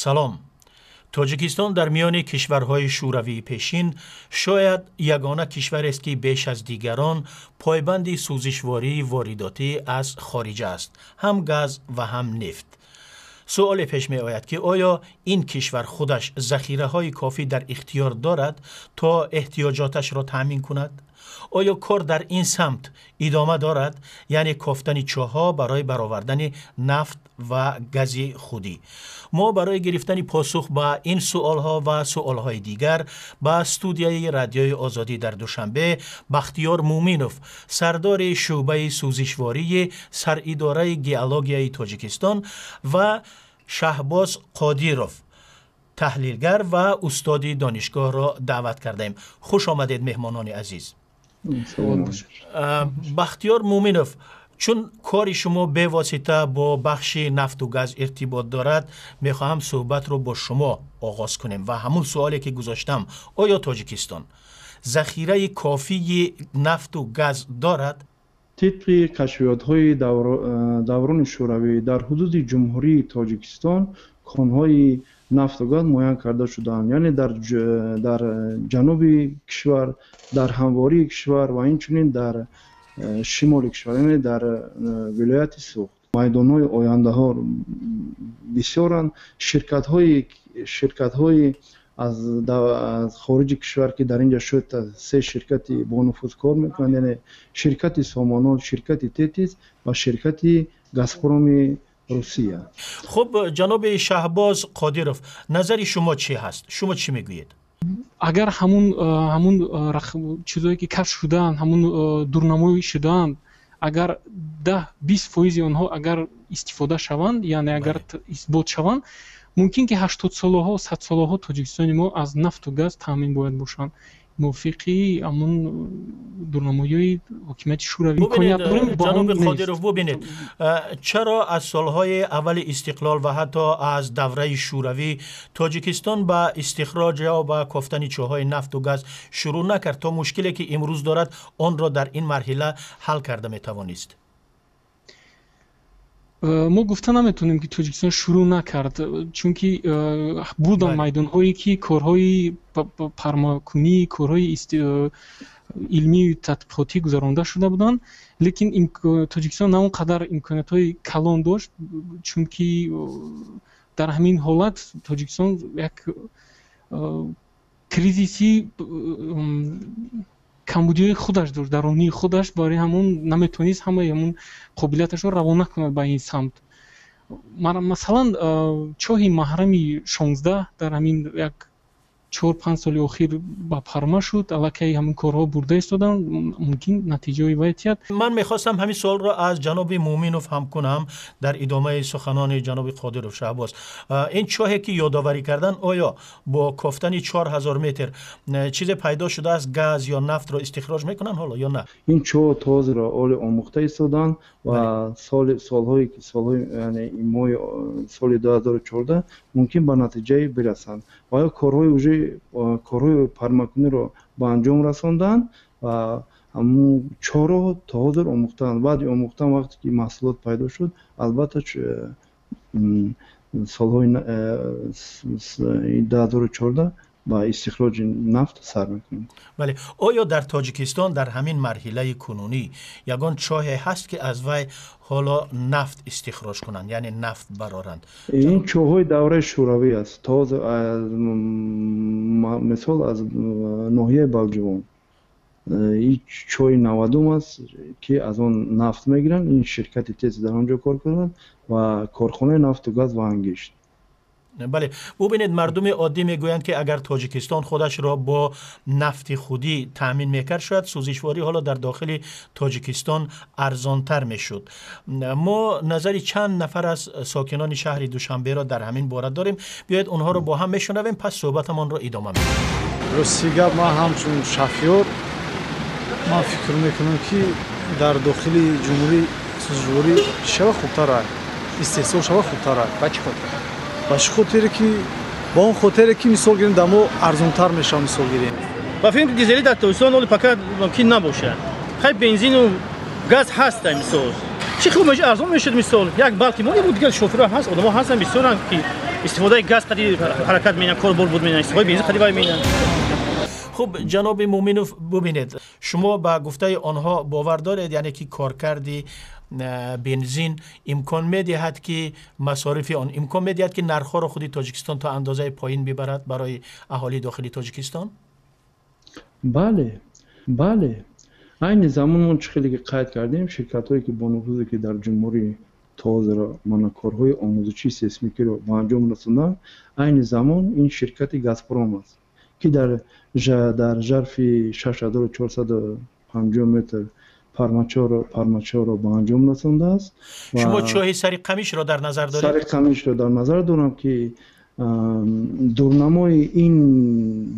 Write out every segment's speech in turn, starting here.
سلام. تاجیکستان در میان کشورهای شوروی پیشین شاید یگانه کشور است که بیش از دیگران پایبند سوزشواری وارداتی از خارج است، هم گاز و هم نفت. سوال پیش می آید که آیا این کشور خودش ذخیره های کافی در اختیار دارد تا احتیاجاتش را تامین کند؟ آیا کار در این سمت ادامه دارد، یعنی کافتن چاه‌ها برای برآوردن نفت و گاز خودی؟ ما برای گرفتن پاسخ به این سوالها و سوالهای دیگر به استودیوی رادیوی آزادی در دوشنبه بختیار مومینوف، سردار شعبه سوزشواری سراداره گئولوژیای تاجیکستان، و شهباز قادیروف، تحلیلگر و استاد دانشگاه را دعوت کردیم. خوش آمدید مهمانان عزیز. بختیار مومینوف، چون کار شما به واسطه با بخش نفت و گاز ارتباط دارد، میخواهم صحبت رو با شما آغاز کنیم و همون سوالی که گذاشتم، آیا تاجیکستان ذخیره کافی نفت و گاز دارد؟ طبق کشفیات‌های دوران شوروی در حدود جمهوری تاجیکستان کان‌های نفت و گاز معاین کرده شدند، یعنی در جنوب کشور، در همواری کشور و اینچنین در شمال کشور، یعنی در ولایت سوخت. میدان‌های آینده ها بسیارند. شرکت‌های از خارج کشور که در اینجا شد 3 شرکت با نفوذ کار میکنند، یعنی شرکت سامانال، شرکت تتیز و شرکت گازپروم روسیه. خب جناب شهباز قادیروف، نظر شما چی هست؟ شما چی میگویید؟ اگر همون چیزایی که کشف شدن، همون دورنمایی شدن، اگر 10-20% آنها اگر استفاده شوند، یعنی اگر اثبات شوند، ممکن که 80 سالها و 100 سالها تاجیکستان ما از نفت و گاز تامین باید باشند. موافقی همون دورنمایی حکومت شوروی امکانیت داریم. جناب قادیروف، ببینید چرا از سالهای اول استقلال و حتی از دوره شوروی تاجیکستان با استخراج یا با کافتن چاه‌های نفت و گاز شروع نکرد تا مشکلی که امروز دارد آن را در این مرحله حل کرده میتوانست؟ ما گفته نمیتونیم که تاجیکستان شروع نکرد، چون که بودن میدان‌هایی که کارهای پرماکنی، کارهای علمی تحقیقاتی گذرانده شده بودند، لیکن تاجیکستان نه اونقدر امکانات‌های کلان داشت، چون که در همین حالت تاجیکستان یک کریزیسی کمبودی خودش داشت، درونی خودش، برای همون نمیتونست همون قابلیتش رو روانه کند به این سمت. مثلا چاه محرمی 16 در همین یک 4-5 سال اخیر با پرما شد، الکی همون کارها برده ایستادن، ممکن نتیجه وایتیت. من میخواستم همین سوال را از جناب مومینوف هم کنم در ادامه سخنان جناب قادیروف. شهباز، این چاهی که یادآوری کردن، آیا با کافتن 4000 متر چیز پیدا شده از گاز یا نفت را استخراج میکنن حالا یا نه؟ این چاه تازه را آموخته ایستادن و سالهای یعنی این ماه سال 2014 ممکن به نتیجه برسند و کارهای پرماکنی رو به انجام رساندن و همون چهار تا حاضر آموختن. بعد آموختن وقتی که محصولات پیدا شد، البته سالهای 2014 با استخراج نفت سر میکنیم. بله، آیا در تاجیکستان در همین مرحله کنونی یگان چاهی هست که از وی حالا نفت استخراج کنند، یعنی نفت برارند؟ این چاه‌های دوره شوروی است. تازه مثال از ناحیه بلجوان این چاه 90 است که از آن نفت میگیرن. این شرکت تیز در آنجا کار کنند و کارخانه نفت و گاز و انگشت. بله، ببینید مردم عادی میگویند که اگر تاجیکستان خودش را با نفت خودی تامین میکرد، شاید سوزشواری حالا در داخل تاجیکستان ارزانتر میشد. ما نظری چند نفر از ساکنان شهر دوشنبه را در همین باره داریم، بیایید اونها رو با هم میشنویم، پس صحبتمان را ادامه میدیم. راستی ما همچون شفیار ما فکر میکنم که در داخل جمهوری سوزشواری شبه خوبتر است، استحصال شبه خوبتر است. باش خاطره که با اون خاطره که مثال گیریم دمو ارزانتر میشه. مثال گیریم با فیلم دیزلی در تاجیکستان ولی فقط ممکن نباشه. خیلی بنزین و گاز هست مثال. چه خوب میشه ارزان میشه مثال. یک بلکه ما بود دیگه شوفرها هست، آدم‌ها هستن بسیارن که استفاده گاز قدی حرکت می‌کنه کاربرد بود می‌کنه استفاده بنزین قدی وای می‌کنه. خب جناب مومنوف ببینید شما با گفته آنها باور دارید یعنی که کارکردی بنزین امکان میدهد که مصارف آن امکان میدهد که نرخ را خودی تاجیکستان تا اندازه پایین ببرد برای اهالی داخلی تاجیکستان؟ بله این زمان ما خیلی که قید کردیم شرکت هایی که با نفوذی که در جمهوری تازه را کارهای آموزشی سیسمیکی رو با انجام رسوندن این زمان این شرکت گازپروم است که در ظرف 6450 متر پرماچور رو با انجام رسونده است. شما چاه سری قمیش را در نظر دارید؟ سری قمیش را در نظر دارم که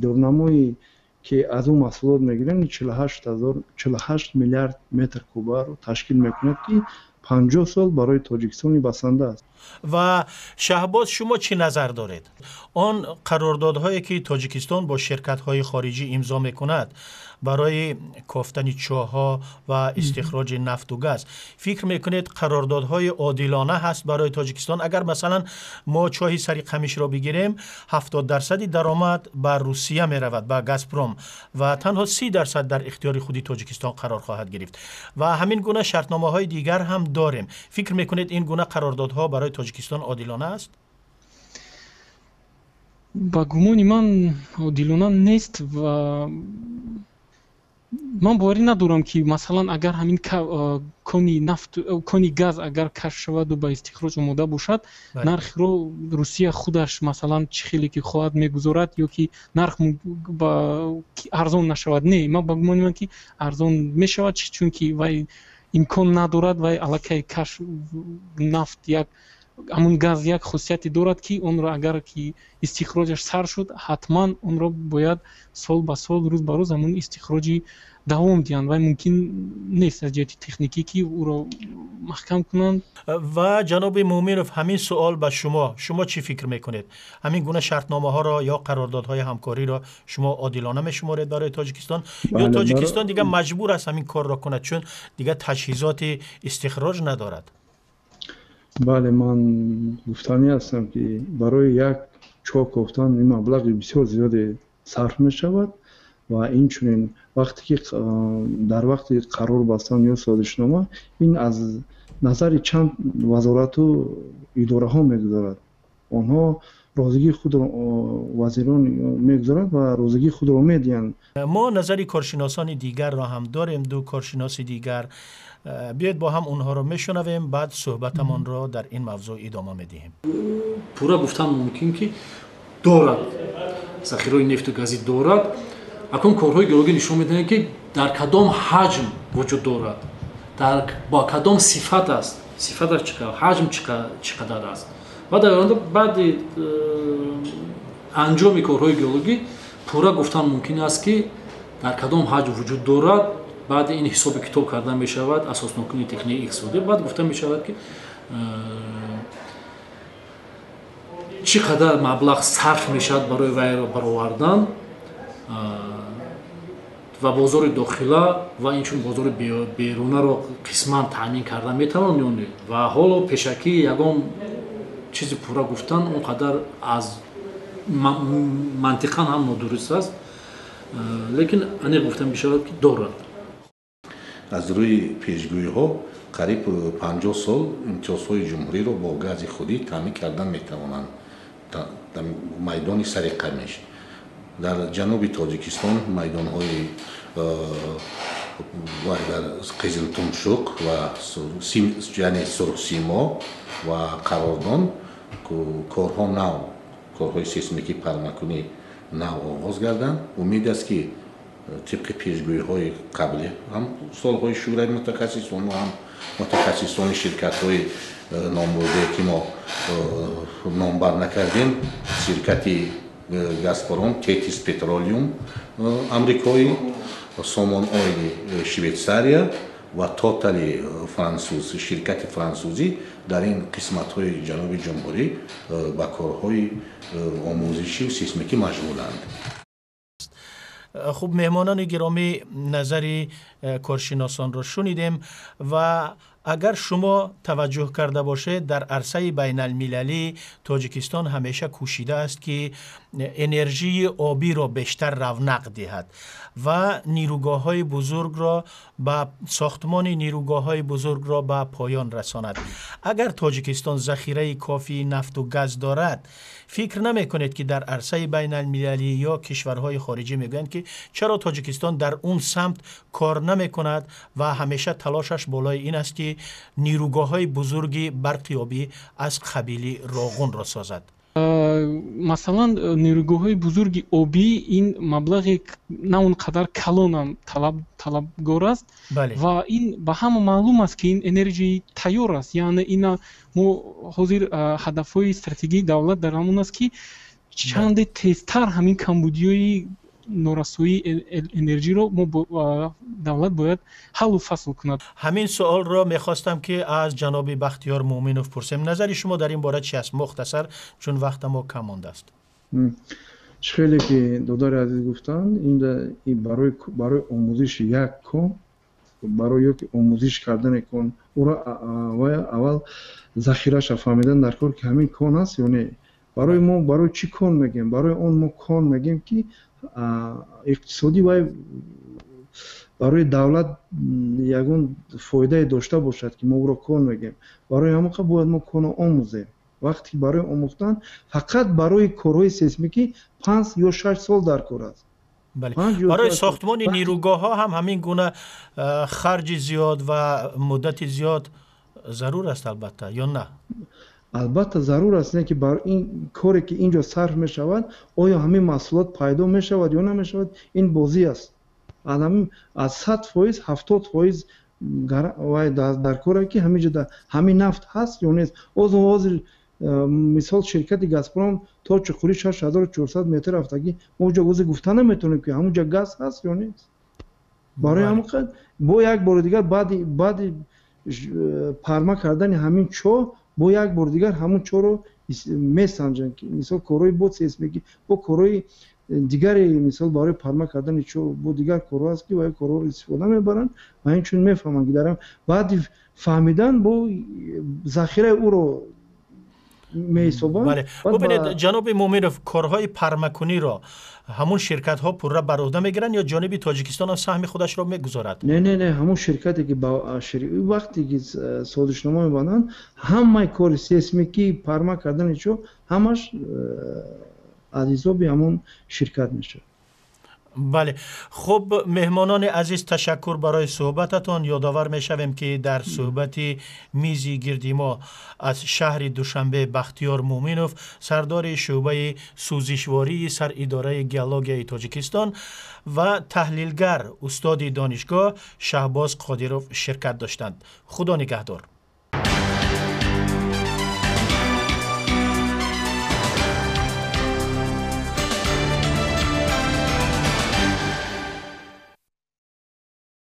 دورنمای که از اون محصولات میگیرن 48 میلیارد متر کوبه رو تشکیل میکنه که 50 سال برای تاجیکستان بسنده است. و شهباز شما چی نظر دارید؟ آن قراردادهایی که تاجیکستان با شرکت‌های خارجی امضا میکند برای کافتن چاه‌ها و استخراج نفت و گاز فکر میکنید قراردادهای عادلانه هست برای تاجیکستان؟ اگر مثلا ما چاه سری قمیش را بگیریم 70% درآمد بر روسیه میرود به گازپروم و تنها 30% در اختیار خودی تاجیکستان قرار خواهد گرفت و همین گونه شرطنامه‌های دیگر هم داریم. فکر میکنید این گونه قراردادها برای تاجیکستان عادلانه است؟ با گمانی من عادلانه نیست و من باوری ندارم که مثلا اگر همین کانی نفت کانی گاز اگر کشف شود و به استخراج آماده باشد نرخ رو روسیه خودش مثلا چه خیلی که خواهد میگذارد یا که نرخ با ارزان نشود. نه من با گمانی من که ارزان میشود چون که وای امکان ندارد وای الکی کشف نفت یک همون گاز یک خاصیتی دارد که اون را اگر که استخراجش سر شد حتما اون را باید سال به سال روز به روز همون استخراجی دوام دهند و ممکن نیست از جهت تکنیکی که او را محکم کنند. و جناب مومنوف همین سوال به شما چی فکر میکنید؟ همین گونه شرطنامه ها را یا قراردادهای همکاری را شما عادلانه میشمارید برای تاجیکستان یا تاجیکستان دیگه مجبور است همین کار را کند چون دیگه تجهیزات استخراج ندارد؟ بله من گفتنی هستم که برای یک چاه کافتن این مبلغ بسیار زیاد صرف می شود و این چنین وقتی که در وقت قرار بستن یا سازشنامه این از نظر چند وزارت و اداره ها میگذارد. آنها روزگی خود را وزیران میگذارد و روزگی خود را میدهند. ما نظری کارشناسان دیگر را هم داریم، دو کارشناس دیگر، بیاید با هم اونها را میشنویم بعد صحبتمان را در این موضوع ادامه میدهیم. پورا گفتن ممکن که دارد ذخیره نفت و گازی دارد، اکنون کارهای گیولوژی نشون میدهند که در کدام حجم وجود دارد، با کدام صفت است، صفتش چقدر، حجم چقدر است و در آینده بعد انجام کارهای گیولوژی پورا گفتن ممکن است که در کدام حجم وجود دارد. بعد این حساب کتاب کردن می شود اساس نکنی تکنیک ایکس بوده، بعد گفتن می شود که چقدر مبلغ صرف می شود برای وی را برآوردن و بازار داخله و اینچون بازار بیرونه را قسما تامین کردن می توانند و حالا پیشکی یگان چیزی پورا گفتن اونقدر از منطقا هم نادرست است، لیکن انیق گفتن می شود که دارد. از روی پیشگویی‌ها قریب 50 سال امتیازهای جمهوری را با گاز خودی تامین کردن می‌توانند. در میدان سری قمیش در جنوب تاجیکستان میدان‌های در قزلتمشک و یعنی سرخسیما و قراردان کارها نو کارهای سیسمیکی پرمکنی نو آغاز گردند. امید است که طبق پیشگویی‌های قبلی هم سالهای شورای متخصصان و هم متخصصان شرکت‌های نامبرده که ما نامبر نکردیم، شرکت گازپروم، تیتیس پترولیوم امریکایی، سامان آیل شویتساریا و توتال فرانسوز، شرکت فرانسوزی در این قسمت‌های جنوب جمهوری با کارهای آموزشی و سیسمیکی مشغولند. خب مهمانان گرامی نظری کارشناسان را شنیدیم و اگر شما توجه کرده باشید در عرصه بین المللی تاجیکستان همیشه کوشیده است که انرژی آبی را بیشتر رونق دهد و نیروگاه های بزرگ را به ساختمان نیروگاه های بزرگ را به پایان رساند. اگر تاجیکستان ذخیره کافی نفت و گاز دارد، فکر نمی کنید که در عرصه بین المللی یا کشورهای خارجی میگویند که چرا تاجیکستان در اون سمت کار نمی کند و همیشه تلاشش بالای این است که نیروگاه های بزرگی برق آبی از قبیل راغون را سازد. مثلا نیروگاه‌های بزرگی آبی این مبلغی نه اونقدر کلان هم طلبگار است. بله. و این به همه معلوم است که این انرژی تیار است. یعنی اینا ما حاضر هدف‌های استراتژی دولت در همون است که چند تیزتر همین کمبودی‌های نورسایی انرژی رو دولت باید حل و فصل کند. همین سوال را میخواستم که از جناب بختیار مومنوف پرسیم. نظر شما در این باره چی است؟ مختصر، چون وقت ما کم مانده است. خیلی که دودار عزیز گفتن، این برای آموزش یک کن، برای یک آموزش کردن کن او را اول ذخیره‌اش فهمیدن در کار که همین کن است یا نه. برای ما برای چی کن میگیم؟ برای اون ما کن میگیم که اقتصادی و برای دولت یگان فایده داشته باشد که ما او را کن میگیم. برای همون باید ما کن آموزیم. وقتی برای آموختن فقط برای کارهای سیسمیکی 5 یا 6 سال در کار است. بله. برای ساختمان نیروگاه ها هم همین گونه خرج زیاد و مدت زیاد ضرور است البته یا نه؟ البته ضرور است، نه که بر این کاری که اینجا صرف می شود آیا همین محصولات پیدا می شود یا نمی شود، این بازی است. از 100% 70% در کاری که همینجا همین نفت هست یا نیست. حاضر مثال شرکت گازپرام تا چخوری 6400 متر رفتگی ما اونجا گفتن نمیتونیم که همونجا گاز هست یا نیست. برای همون با یک بار دیگر بعد پرما کردن همین چو با یک بار دیگر همون چو رو میسنجن که مثال کروی بود سیسمیکی با کروی دیگری مثال برای پرما کردن چو با دیگر کرو است که با کرو رو استفاده میبرن و این چون میفهمن که دارم بعد فهمیدن با ذخیره او رو میسابن. بله. ببینید جناب مومنوف، کارهای پرماکنی را همون شرکت ها پورا بر عهده میگیرن یا جانب تاجیکستان هم سهم خودش را میگذارد؟ نه همون شرکتی که با وقتی که سازشنامه میبندن همه کار سیسمیکی پرما کردن چو همش از حساب همون شرکت میشه. بله. خب مهمانان عزیز، تشکر برای صحبتتان. یادآور میشویم که در صحبت میزی گردی ما از شهر دوشنبه بختیار مومنوف، سردار شعبه سوزشواری سر اداره گیولوژی تاجیکستان و تحلیلگر استاد دانشگاه شهباز قادروف شرکت داشتند. خدا نگهدار.